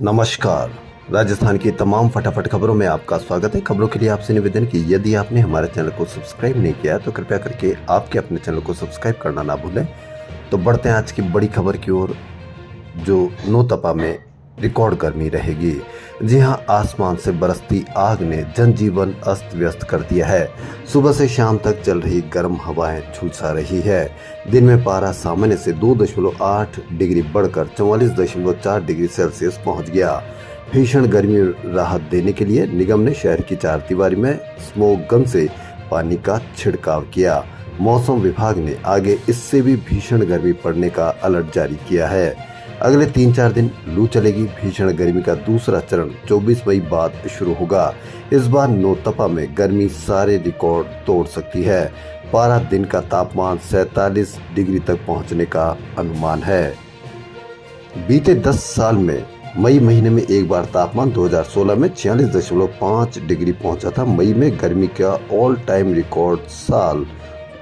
नमस्कार। राजस्थान की तमाम फटाफट खबरों में आपका स्वागत है। खबरों के लिए आपसे निवेदन कि यदि आपने हमारे चैनल को सब्सक्राइब नहीं किया तो कृपया करके आपके अपने चैनल को सब्सक्राइब करना ना भूलें। तो बढ़ते हैं आज की बड़ी खबर की ओर, जो नौतपा में रिकॉर्ड गर्मी रहेगी। जी हां, आसमान से बरसती आग ने जनजीवन अस्त व्यस्त कर दिया है। सुबह से शाम तक चल रही गर्म हवाएं झुलसा रही है। दिन में पारा सामान्य से 2.8 डिग्री बढ़कर 44.4 डिग्री सेल्सियस पहुंच गया। भीषण गर्मी राहत देने के लिए निगम ने शहर की चारदीवारी में स्मोक गन से पानी का छिड़काव किया। मौसम विभाग ने आगे इससे भी भीषण गर्मी पड़ने का अलर्ट जारी किया है। अगले 3-4 दिन लू चलेगी। भीषण गर्मी का दूसरा चरण 24 मई बाद शुरू होगा। इस बार नौतपा में गर्मी सारे रिकॉर्ड तोड़ सकती है। पारा दिन का तापमान 47 डिग्री तक पहुंचने का अनुमान है। बीते 10 साल में मई महीने में एक बार तापमान 2016 में 46.5 डिग्री पहुंचा था। मई में गर्मी का ऑल टाइम रिकॉर्ड साल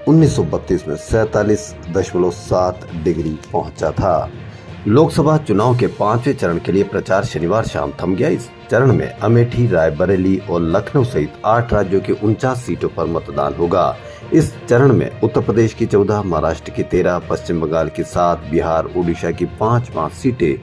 1932 में 47.7 डिग्री पहुंचा था। लोकसभा चुनाव के 5वें चरण के लिए प्रचार शनिवार शाम थम गया। इस चरण में अमेठी, रायबरेली और लखनऊ सहित 8 राज्यों की 49 सीटों पर मतदान होगा। इस चरण में उत्तर प्रदेश की 14, महाराष्ट्र की 13, पश्चिम बंगाल की 7, बिहार, उड़ीसा की 5 सीटें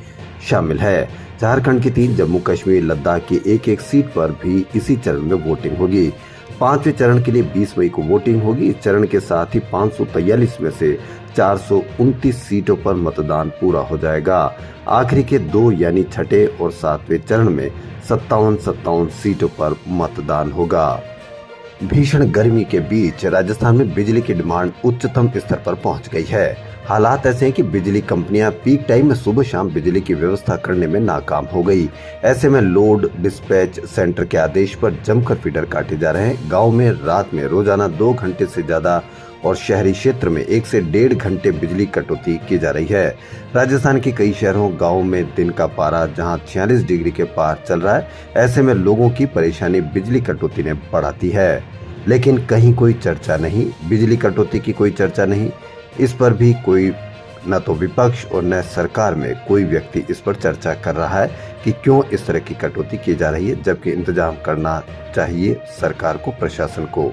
शामिल है। झारखंड की 3, जम्मू कश्मीर, लद्दाख की 1 सीट पर भी इसी चरण में वोटिंग होगी। 5वें चरण के लिए 20 मई को वोटिंग होगी। इस चरण के साथ ही 543 में से 429 सीटों पर मतदान पूरा हो जाएगा। आखिरी के 2 यानी छठे और 7वें चरण में 57 सीटों पर मतदान होगा। भीषण गर्मी के बीच राजस्थान में बिजली की डिमांड उच्चतम स्तर पर पहुंच गई है। हालात ऐसे हैं कि बिजली कंपनियां पीक टाइम में सुबह शाम बिजली की व्यवस्था करने में नाकाम हो गई। ऐसे में लोड डिस्पैच सेंटर के आदेश पर जमकर फीडर काटे जा रहे हैं। गांव में रात में रोजाना 2 घंटे से ज्यादा और शहरी क्षेत्र में 1 से 1.5 घंटे बिजली कटौती की जा रही है। राजस्थान के कई शहरों गाँव में दिन का पारा जहां 46 डिग्री के पार चल रहा है। ऐसे में लोगों की परेशानी बिजली कटौती ने बढ़ाती है, लेकिन कहीं कोई चर्चा नहीं। बिजली कटौती की कोई चर्चा नहीं। इस पर भी कोई न तो विपक्ष और न सरकार में कोई व्यक्ति इस पर चर्चा कर रहा है कि क्यों इस तरह की कटौती की जा रही है, जबकि इंतजाम करना चाहिए सरकार को, प्रशासन को।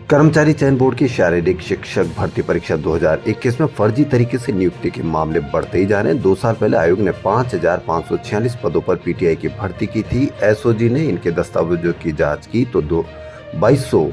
कर्मचारी चयन बोर्ड की शारीरिक शिक्षक भर्ती परीक्षा 2021 में फर्जी तरीके से नियुक्ति के मामले बढ़ते ही जा रहे हैं। 2 साल पहले आयोग ने 5546 पदों पर पीटीआई की भर्ती की थी। एसओजी ने इनके दस्तावेजों की जांच की तो 2200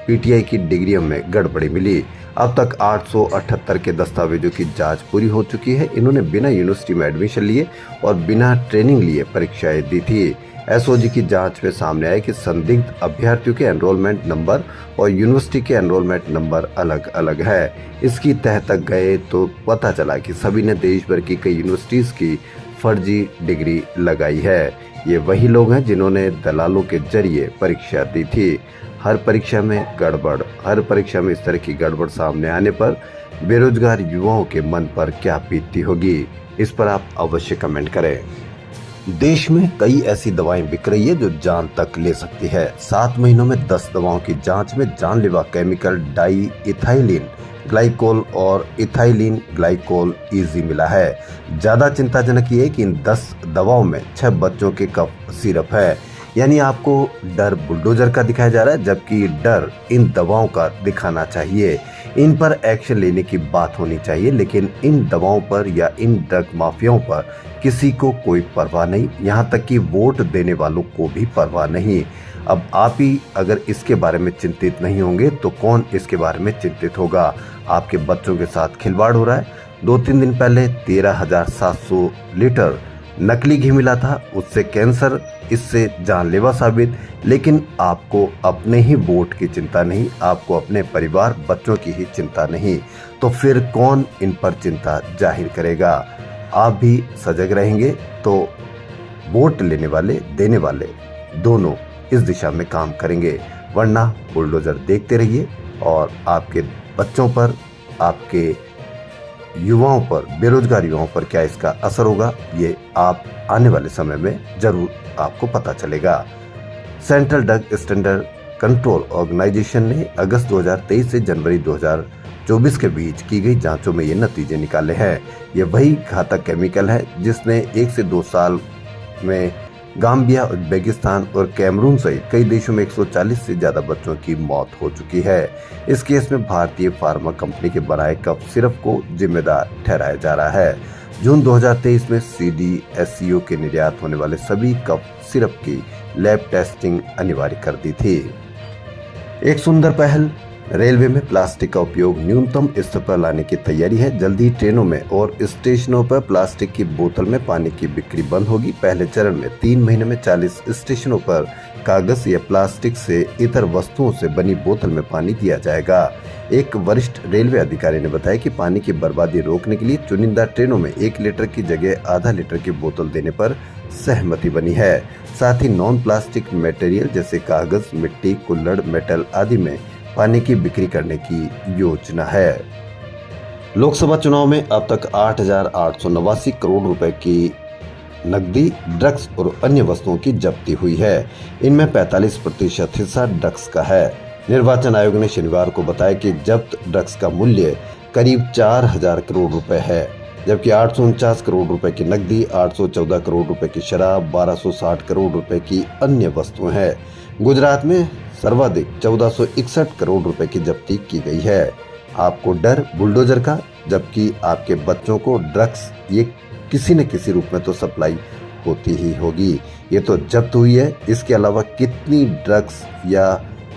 पीटीआई की डिग्रियों में गड़बड़ी मिली। अब तक 878 के दस्तावेजों की जांच पूरी हो चुकी है। इन्होंने बिना यूनिवर्सिटी में एडमिशन लिए और बिना ट्रेनिंग लिए परीक्षाएं दी थी। एसओजी की जांच में सामने आया कि संदिग्ध अभ्यर्थियों के एनरोलमेंट नंबर और यूनिवर्सिटी के एनरोलमेंट नंबर अलग अलग है। इसकी तह तक गए तो पता चला कि सभी ने देश भर की कई यूनिवर्सिटीज की फर्जी डिग्री लगाई है। ये वही लोग हैं जिन्होंने दलालों के जरिए परीक्षा दी थी। हर परीक्षा में गड़बड़, हर परीक्षा में इस तरह की गड़बड़ सामने आने पर बेरोजगार युवाओं के मन पर क्या बीतती होगी, इस पर आप अवश्य कमेंट करें। देश में कई ऐसी दवाएं बिक रही है जो जान तक ले सकती है। 7 महीनों में 10 दवाओं की जांच में जानलेवा केमिकल डाई इथाइलिन ग्लाइकोल और इथाइलिन ग्लाइकोल इजी मिला है। ज्यादा चिंताजनक ये है कि इन 10 दवाओं में 6 बच्चों के कफ सिरप है। यानी आपको डर बुलडोजर का दिखाया जा रहा है, जबकि डर इन दवाओं का दिखाना चाहिए। इन पर एक्शन लेने की बात होनी चाहिए, लेकिन इन दवाओं पर या इन ड्रग माफियाओं पर किसी को कोई परवाह नहीं, यहाँ तक कि वोट देने वालों को भी परवाह नहीं। अब आप ही अगर इसके बारे में चिंतित नहीं होंगे तो कौन इसके बारे में चिंतित होगा। आपके बच्चों के साथ खिलवाड़ हो रहा है। 2-3 दिन पहले 13,700 लीटर नकली घी मिला था, उससे कैंसर, इससे जानलेवा साबित। लेकिन आपको अपने ही वोट की चिंता नहीं, आपको अपने परिवार बच्चों की ही चिंता नहीं, तो फिर कौन इन पर चिंता जाहिर करेगा। आप भी सजग रहेंगे तो वोट लेने वाले देने वाले दोनों इस दिशा में काम करेंगे, वरना बुलडोजर देखते रहिए और आपके बच्चों पर, आपके युवाओं पर, बेरोजगार युवाओं पर क्या इसका असर होगा, ये आप आने वाले समय में जरूर आपको पता चलेगा। Central Drug Standard Control Organization ने अगस्त 2023 से जनवरी 2024 के बीच की गई जांचों में ये नतीजे निकाले हैं। ये वही घातक केमिकल है जिसने 1 से 2 साल इसमें गाम्बिया, उज्बेकिस्तान और कैमरून सहित कई देशों में 140 से ज्यादा बच्चों की मौत हो चुकी है। इस केस में भारतीय फार्मा कंपनी के बनाए कफ सिरप को जिम्मेदार ठहराया जा रहा है। जून 2023 में CDSCO के निर्यात होने वाले सभी कफ सिरप की लैब टेस्टिंग अनिवार्य कर दी थी। एक सुंदर पहल, रेलवे में प्लास्टिक का उपयोग न्यूनतम स्तर पर लाने की तैयारी है। जल्दी ट्रेनों में और स्टेशनों पर प्लास्टिक की बोतल में पानी की बिक्री बंद होगी। पहले चरण में 3 महीने में 40 स्टेशनों पर कागज या प्लास्टिक से इतर वस्तुओं से बनी बोतल में पानी दिया जाएगा। एक वरिष्ठ रेलवे अधिकारी ने बताया कि पानी की बर्बादी रोकने के लिए चुनिंदा ट्रेनों में 1 लीटर की जगह आधा लीटर की बोतल देने पर सहमति बनी है। साथ ही नॉन प्लास्टिक मटेरियल जैसे कागज, मिट्टी, कुल्हड़, मेटल आदि में पानी की बिक्री करने की योजना है। लोकसभा चुनाव में अब तक 8,889 करोड़ रुपए की नकदी, ड्रग्स और अन्य वस्तुओं की जब्ती हुई है। इनमें 45% हिस्सा ड्रग्स का है। निर्वाचन आयोग ने शनिवार को बताया कि जब्त ड्रग्स का मूल्य करीब 4,000 करोड़ रुपए है, जबकि 849 करोड़ रुपए की नकदी, 814 करोड़ रुपए की शराब, 1260 करोड़ रुपए की अन्य वस्तुएं हैं। गुजरात में सर्वाधिक 1461 करोड़ रुपए की जब्ती की गई है। आपको डर बुलडोजर का, जबकि आपके बच्चों को ड्रग्स ये किसी न किसी रूप में तो सप्लाई होती ही होगी। ये तो जब्त हुई है, इसके अलावा कितनी ड्रग्स या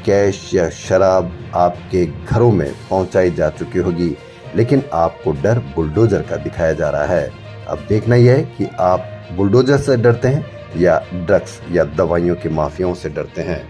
कैश या शराब आपके घरों में पहुंचाई जा चुकी होगी, लेकिन आपको डर बुलडोजर का दिखाया जा रहा है। अब देखना यह है कि आप बुलडोजर से डरते हैं या ड्रग्स या दवाइयों के माफियाओं से डरते हैं।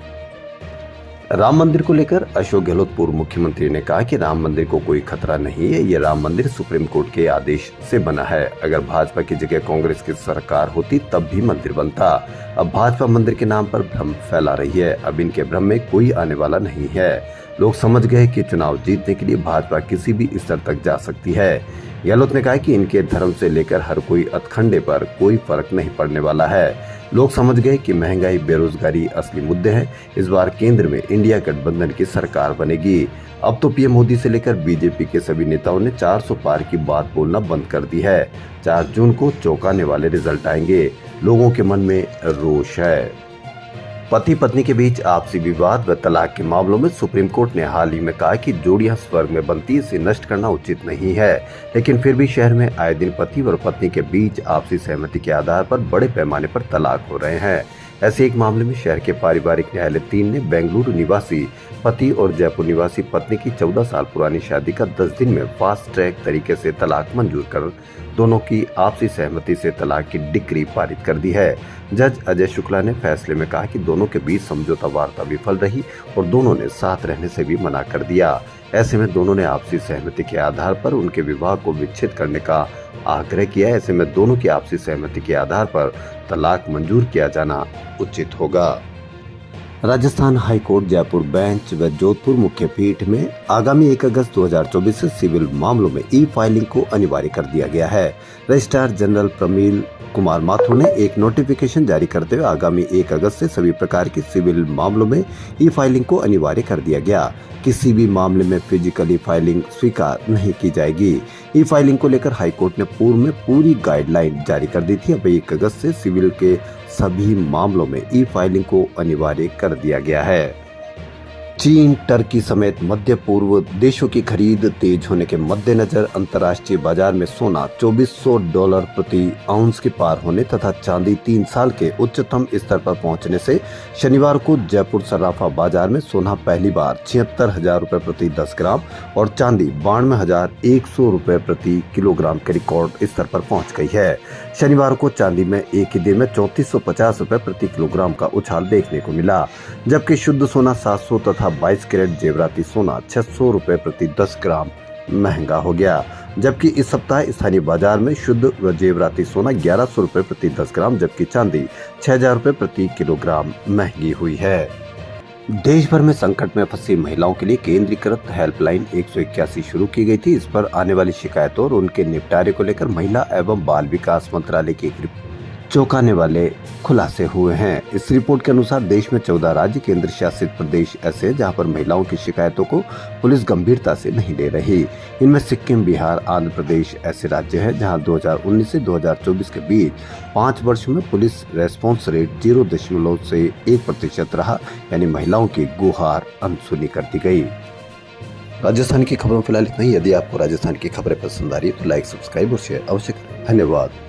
राम मंदिर को लेकर अशोक गहलोत पूर्व मुख्यमंत्री ने कहा कि राम मंदिर को कोई खतरा नहीं है। ये राम मंदिर सुप्रीम कोर्ट के आदेश से बना है। अगर भाजपा की जगह कांग्रेस की सरकार होती तब भी मंदिर बनता। अब भाजपा मंदिर के नाम पर भ्रम फैला रही है। अब इनके भ्रम में कोई आने वाला नहीं है। लोग समझ गए कि चुनाव जीतने के लिए भाजपा किसी भी स्तर तक जा सकती है। गहलोत ने कहा कि इनके धर्म से लेकर हर कोई अतखंडे पर कोई फर्क नहीं पड़ने वाला है। लोग समझ गए कि महंगाई, बेरोजगारी असली मुद्दे हैं। इस बार केंद्र में इंडिया गठबंधन की सरकार बनेगी। अब तो पीएम मोदी से लेकर बीजेपी के सभी नेताओं ने 400 पार की बात बोलना बंद कर दी है। 4 जून को चौंकाने वाले रिजल्ट आएंगे। लोगों के मन में रोष है। पति पत्नी के बीच आपसी विवाद व तलाक के मामलों में सुप्रीम कोर्ट ने हाल ही में कहा कि जोड़ियां स्वर्ग में बनती, इसे नष्ट करना उचित नहीं है। लेकिन फिर भी शहर में आए दिन पति और पत्नी के बीच आपसी सहमति के आधार पर बड़े पैमाने पर तलाक हो रहे हैं। ऐसे एक मामले में शहर के पारिवारिक न्यायालय 3 ने बेंगलुरु निवासी पति और जयपुर निवासी पत्नी की 14 साल पुरानी शादी का 10 दिन में फास्ट ट्रैक तरीके से तलाक मंजूर कर दोनों की आपसी सहमति से तलाक की डिक्री पारित कर दी है। जज अजय शुक्ला ने फैसले में कहा कि दोनों के बीच समझौता वार्ता विफल रही और दोनों ने साथ रहने से भी मना कर दिया। ऐसे में दोनों ने आपसी सहमति के आधार पर उनके विवाह को विच्छेद करने का आग्रह किया। ऐसे में दोनों की आपसी सहमति के आधार पर तलाक मंजूर किया जाना उचित होगा। राजस्थान हाईकोर्ट जयपुर बेंच व जोधपुर मुख्य पीठ में आगामी 1 अगस्त 2024 से सिविल मामलों में ई-फाइलिंग को अनिवार्य कर दिया गया है। रजिस्ट्रार जनरल प्रमील कुमार माथुर ने एक नोटिफिकेशन जारी करते हुए आगामी 1 अगस्त से सभी प्रकार की सिविल मामलों में ई-फाइलिंग को अनिवार्य कर दिया गया। किसी भी मामले में फिजिकली फाइलिंग स्वीकार नहीं की जाएगी। ई फाइलिंग को लेकर हाईकोर्ट ने पूर्व में पूरी गाइडलाइन जारी कर दी थी। अब 1 अगस्त से सिविल के सभी मामलों में ई फाइलिंग को अनिवार्य कर दिया गया है। चीन, टर्की समेत मध्य पूर्व देशों की खरीद तेज होने के मद्देनजर अंतर्राष्ट्रीय बाजार में सोना $2,400 प्रति आउंस के पार होने तथा चांदी 3 साल के उच्चतम स्तर पर पहुंचने से शनिवार को जयपुर सर्राफा बाजार में सोना पहली बार 76,000 रुपए प्रति 10 ग्राम और चांदी 92,100 रुपए प्रति किलोग्राम के रिकॉर्ड स्तर पर पहुंच गई है। शनिवार को चांदी में एक ही दिन में 3450 रुपए प्रति किलोग्राम का उछाल देखने को मिला, जबकि शुद्ध सोना 700 तथा 22 कैरेट जेवराती सोना 600 रुपए प्रति 10 ग्राम महंगा हो गया। जबकि इस सप्ताह स्थानीय बाजार में शुद्ध व जेवराती सोना 1100 रुपए प्रति 10 ग्राम जबकि चांदी 6000 रुपए प्रति किलोग्राम महंगी हुई है। देश भर में संकट में फंसी महिलाओं के लिए केंद्रीकृत हेल्पलाइन 181 शुरू की गई थी। इस पर आने वाली शिकायतों और उनके निपटारे को लेकर महिला एवं बाल विकास मंत्रालय की एक चौंकाने वाले खुलासे हुए हैं। इस रिपोर्ट के अनुसार देश में 14 राज्य केंद्र शासित प्रदेश ऐसे जहां पर महिलाओं की शिकायतों को पुलिस गंभीरता से नहीं ले रही। इनमें सिक्किम, बिहार, आंध्र प्रदेश ऐसे राज्य हैं जहां 2019 से 2024 के बीच 5 वर्ष में पुलिस रेस्पॉन्स रेट 0.1% रहा, यानी महिलाओं की गुहार अनसुनी कर दी गई। राजस्थान की खबरों में फिलहाल इतना ही। यदि आपको राजस्थान की खबरें पसंद आ रही है तो लाइक, सब्सक्राइब और शेयर अवश्य करें। धन्यवाद।